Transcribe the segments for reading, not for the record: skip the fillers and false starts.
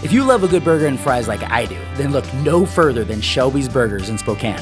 If you love a good burger and fries like I do, then look no further than Shelby's Burgers in Spokane.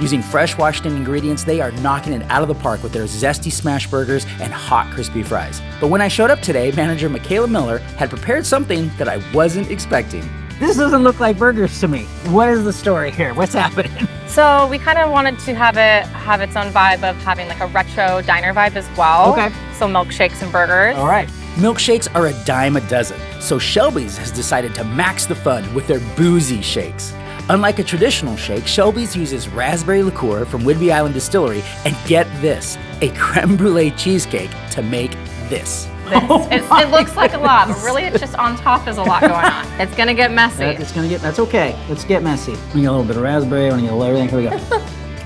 Using fresh washed-in ingredients, they are knocking it out of the park with their zesty smash burgers and hot, crispy fries. But when I showed up today, manager Michaela Miller had prepared something that I wasn't expecting. This doesn't look like burgers to me. What is the story here? What's happening? So we kind of wanted to have it have its own vibe of having like a retro diner vibe as well. Okay. So milkshakes and burgers. All right. Milkshakes are a dime a dozen, so Shelby's has decided to max the fun with their Boozy shakes. Unlike a traditional shake, Shelby's uses raspberry liqueur from Whidbey Island Distilling and get this, a creme brulee cheesecake to make this. It looks like a lot, but really it's just on top is a lot going on. It's gonna get messy. That's okay. Let's get messy. We get a little bit of raspberry, I want to get a little everything. Here we go.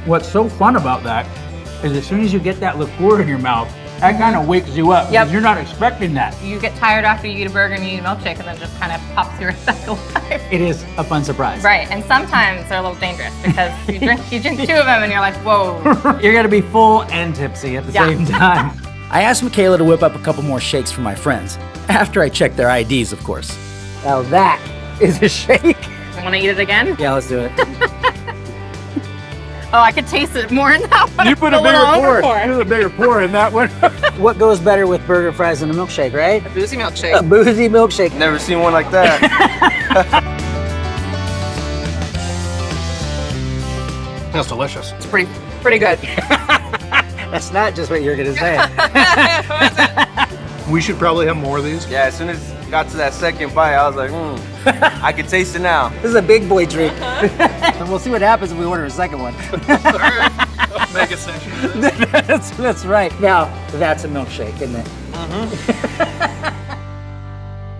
What's so fun about that is as soon as you get that liqueur in your mouth, that kind of wakes you up. Yep. You're not expecting that. You get tired after you eat a burger and you eat a milkshake and then just kind of pops you right back alive. It is a fun surprise. Right, and sometimes they're a little dangerous because you drink 2 of them and you're like, whoa. You're gonna be full and tipsy at the same time. I asked Michaela to whip up a couple more shakes for my friends, after I checked their IDs, of course. Now that is a shake. Want to eat it again? Yeah, let's do it. Oh, I could taste it more in that one. You put a bigger pour. You put a bigger pour in that one. What goes better with burger, fries, and a milkshake, right? A Boozy milkshake. A Boozy milkshake. Never seen one like that. That's delicious. It's pretty good. That's not just what you're gonna say. We should probably have more of these. Yeah, as soon as it got to that second bite, I was like, I can taste it now. This is a big boy treat. And we'll see what happens if we order a second one. Mega section. That's right. Now, that's a milkshake, isn't it?